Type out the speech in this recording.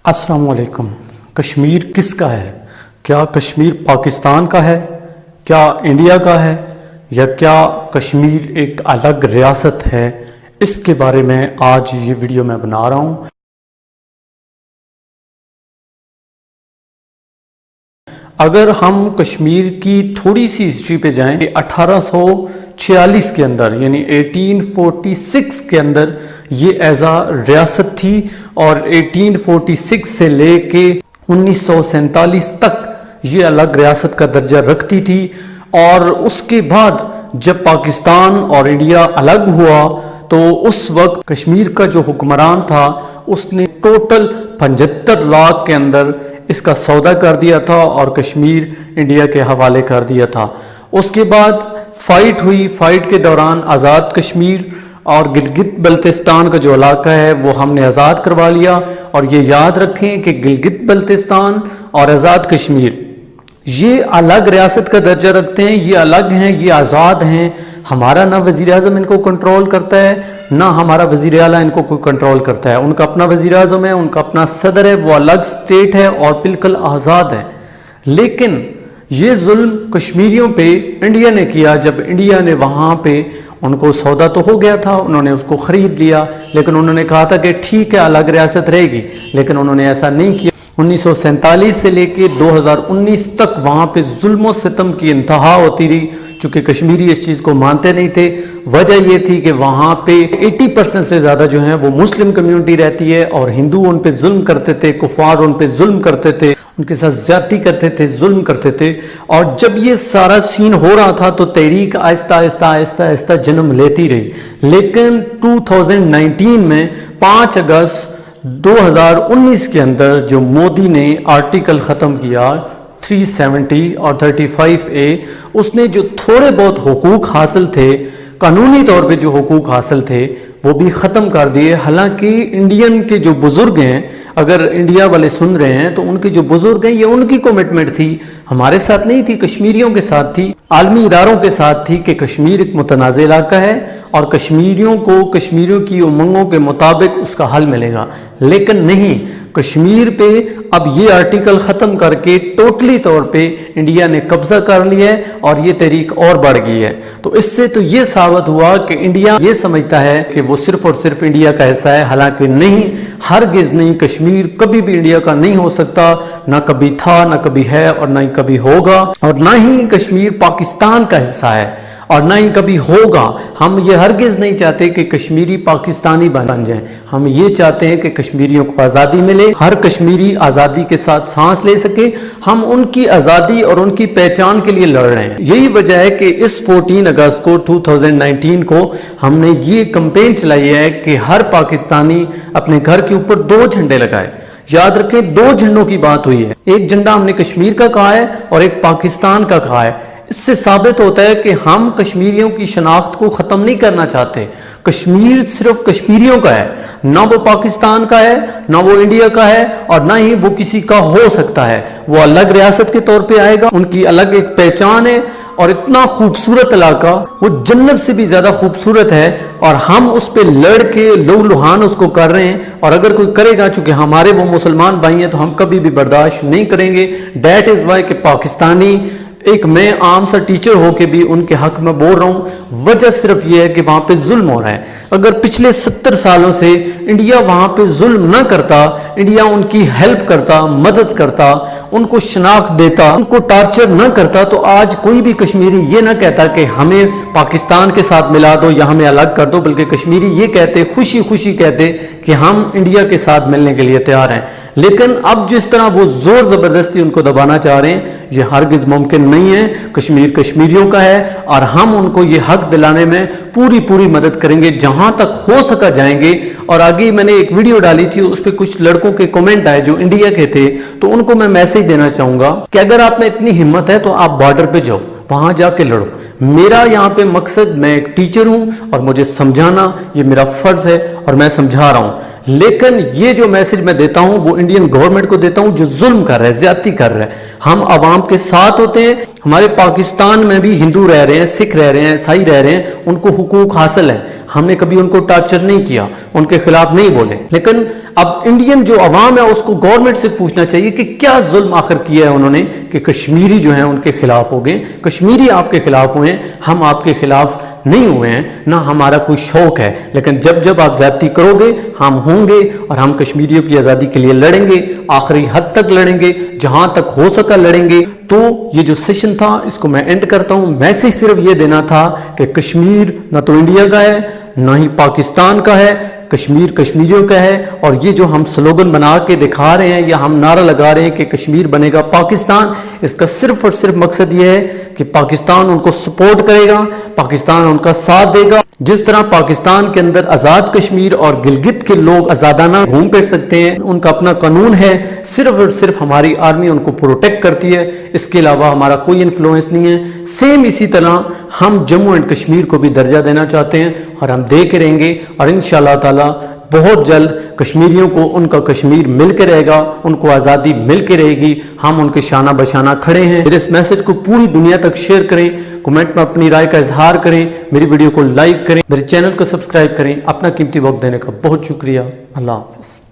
अस्सलाम वालेकुम। कश्मीर किसका है? क्या कश्मीर पाकिस्तान का है? क्या इंडिया का है? या क्या कश्मीर एक अलग रियासत है? इसके बारे में आज ये वीडियो मैं बना रहा हूँ। अगर हम कश्मीर की थोड़ी सी हिस्ट्री पे जाएं, 1846 के अंदर यानी 1846 के अंदर ये एज आ रियासत थी और 1846 से लेके 1947 तक ये अलग रियासत का दर्जा रखती थी। और उसके बाद जब पाकिस्तान और इंडिया अलग हुआ तो उस वक्त कश्मीर का जो हुक्मरान था उसने टोटल 75 लाख के अंदर इसका सौदा कर दिया था और कश्मीर इंडिया के हवाले कर दिया था। उसके बाद फाइट हुई, फाइट के दौरान आज़ाद कश्मीर और गिलगित बल्तिस्तान का जो इलाका है वो हमने आज़ाद करवा लिया। और ये याद रखें कि गिलगित बल्तिस्तान और आज़ाद कश्मीर ये अलग रियासत का दर्जा रखते हैं, ये अलग हैं, ये आज़ाद हैं। हमारा ना वज़ीर आज़म इनको कंट्रोल करता है, ना हमारा वज़ीर आला इनको कोई कंट्रोल करता है। उनका अपना वज़ीर आज़म है, उनका अपना सदर है, वो अलग स्टेट है और बिल्कुल आज़ाद है। लेकिन ये जुल्म कश्मीरियों पे इंडिया ने किया। जब इंडिया ने वहाँ पे उनको सौदा तो हो गया था, उन्होंने उसको ख़रीद लिया, लेकिन उन्होंने कहा था कि ठीक है अलग रियासत रहेगी, लेकिन उन्होंने ऐसा नहीं किया। 1947 से लेके 2019 तक वहाँ पे जुल्म सितम की इंतहा होती रही, चूँकि कश्मीरी इस चीज़ को मानते नहीं थे। वजह ये थी कि वहाँ पे 80% से ज़्यादा जो है वो मुस्लिम कम्युनिटी रहती है और हिंदू उन पे जुल्म करते थे, कुफार उन पे जुल्म करते थे, उनके साथ ज्यादती करते थे, जुल्म करते थे। और जब ये सारा सीन हो रहा था तो तहरीक आहिस्ता आहिस्ता आहिस्ता आहिस्ता जन्म लेती रही। लेकिन 2019 में 5 अगस्त 2019 के अंदर जो मोदी ने आर्टिकल ख़त्म किया 370 और 35A, उसने जो थोड़े बहुत हुकूक हासिल थे, कानूनी तौर पे जो हुकूक हासिल थे, वो भी ख़त्म कर दिए। हालांकि इंडियन के जो बुज़ुर्ग हैं, अगर इंडिया वाले सुन रहे हैं तो उनके जो बुज़ुर्ग हैं ये उनकी कमिटमेंट थी, हमारे साथ नहीं थी, कश्मीरियों के साथ थी, आलमी इदारों के साथ थी कि कश्मीर एक मुतनाज़ इलाका है और कश्मीरियों को कश्मीरियों की उमंगों के मुताबिक उसका हल मिलेगा। लेकिन नहीं, कश्मीर पे अब ये आर्टिकल ख़त्म करके टोटली तौर पे इंडिया ने कब्जा कर लिया है और ये तहरीक और बढ़ गई है। तो इससे तो ये साबित हुआ कि इंडिया ये समझता है कि वो सिर्फ और सिर्फ इंडिया का हिस्सा है, हालांकि नहीं, हरगिज़ नहीं। कश्मीर कभी भी इंडिया का नहीं हो सकता, ना कभी था, ना कभी है और ना ही कभी होगा। और ना ही कश्मीर पाकिस्तान का हिस्सा है और ना ही कभी होगा। हम ये हरगिज़ नहीं चाहते कि कश्मीरी पाकिस्तानी बन जाएं। हम ये चाहते हैं कि कश्मीरियों को आज़ादी मिले, हर कश्मीरी आज़ादी के साथ सांस ले सके। हम उनकी आज़ादी और उनकी पहचान के लिए लड़ रहे हैं। यही वजह है कि इस 14 अगस्त को 2019 को हमने ये कैंपेन चलाई है कि हर पाकिस्तानी अपने घर के ऊपर 2 झंडे लगाए। याद रखें, 2 झंडों की बात हुई है, एक झंडा हमने कश्मीर का कहा है और एक पाकिस्तान का कहा है। इससे साबित होता है कि हम कश्मीरियों की शनाख्त को ख़त्म नहीं करना चाहते। कश्मीर सिर्फ कश्मीरियों का है, ना वो पाकिस्तान का है, ना वो इंडिया का है और ना ही वो किसी का हो सकता है। वो अलग रियासत के तौर पे आएगा, उनकी अलग एक पहचान है और इतना खूबसूरत इलाका, वो जन्नत से भी ज़्यादा खूबसूरत है और हम उस पर लड़ के लहू-लुहान उसको कर रहे हैं। और अगर कोई करेगा, चूंकि हमारे वो मुसलमान भाई हैं, तो हम कभी भी बर्दाश्त नहीं करेंगे। डैट इज़ वाई कि पाकिस्तानी, एक मैं आम सा टीचर होके भी उनके हक में बोल रहा हूँ। वजह सिर्फ ये है कि वहाँ पे जुल्म हो रहा है। अगर पिछले 70 सालों से इंडिया वहाँ पे जुल्म ना करता, इंडिया उनकी हेल्प करता, मदद करता, उनको शनाख्त देता, उनको टार्चर ना करता, तो आज कोई भी कश्मीरी ये ना कहता कि हमें पाकिस्तान के साथ मिला दो या हमें अलग कर दो, बल्कि कश्मीरी ये कहते, खुशी खुशी कहते कि हम इंडिया के साथ मिलने के लिए तैयार हैं। लेकिन अब जिस तरह वो जोर जबरदस्ती उनको दबाना चाह रहे हैं, ये हरगिज़ मुमकिन नहीं है। कश्मीर कश्मीरियों का है और हम उनको ये हक दिलाने में पूरी मदद करेंगे, जहां तक हो सका जाएंगे। और आगे मैंने एक वीडियो डाली थी, उस पर कुछ लड़कों के कमेंट आए जो इंडिया के थे, तो उनको मैं मैसेज देना चाहूंगा कि अगर आप में इतनी हिम्मत है तो आप बॉर्डर पे जाओ, वहां जाके लड़ो। मेरा यहाँ पे मकसद, मैं एक टीचर हूं और मुझे समझाना ये मेरा फर्ज है और मैं समझा रहा हूं। लेकिन ये जो मैसेज मैं देता हूं वो इंडियन गवर्नमेंट को देता हूं जो जुल्म कर रहा है, ज्यादती कर रहा है। हम अवाम के साथ होते हैं। हमारे पाकिस्तान में भी हिंदू रह रहे हैं, सिख रह रहे हैं, ईसाई रह रहे हैं, उनको हुकूक हासिल है। हमने कभी उनको टॉर्चर नहीं किया, उनके खिलाफ नहीं बोले। लेकिन अब इंडियन जो अवाम है उसको गवर्नमेंट से पूछना चाहिए कि क्या जुल्म आखिर किया है उन्होंने कि कश्मीरी जो हैं उनके खिलाफ हो गए। कश्मीरी आपके खिलाफ हुए, हम आपके खिलाफ नहीं हुए हैं, ना हमारा कोई शौक है। लेकिन जब जब आप ज्यादती करोगे हम होंगे और हम कश्मीरियों की आज़ादी के लिए लड़ेंगे, आखिरी हद तक लड़ेंगे, जहां तक हो सका लड़ेंगे। तो ये जो सेशन था इसको मैं एंड करता हूं। मैसेज सिर्फ ये देना था कि कश्मीर ना तो इंडिया का है ना ही पाकिस्तान का है, कश्मीर कश्मीरियों का है। और ये जो हम स्लोगन बना के दिखा रहे हैं या हम नारा लगा रहे हैं कि कश्मीर बनेगा पाकिस्तान, इसका सिर्फ और सिर्फ मकसद ये है कि पाकिस्तान उनको सपोर्ट करेगा, पाकिस्तान उनका साथ देगा। जिस तरह पाकिस्तान के अंदर आज़ाद कश्मीर और गिलगित के लोग आज़ादाना घूम फिर सकते हैं, उनका अपना कानून है, सिर्फ और सिर्फ हमारी आर्मी उनको प्रोटेक्ट करती है, इसके अलावा हमारा कोई इन्फ्लुएंस नहीं है। सेम इसी तरह हम जम्मू एंड कश्मीर को भी दर्जा देना चाहते हैं और हम दे के रहेंगे। और इंशाअल्लाह ताला बहुत जल्द कश्मीरियों को उनका कश्मीर मिल के रहेगा, उनको आज़ादी मिल के रहेगी। हम उनके शाना बशाना खड़े हैं। मेरे इस मैसेज को पूरी दुनिया तक शेयर करें, कमेंट में अपनी राय का इजहार करें, मेरी वीडियो को लाइक करें, मेरे चैनल को सब्सक्राइब करें। अपना कीमती वक्त देने का बहुत शुक्रिया। अल्लाह हाफ़िज़।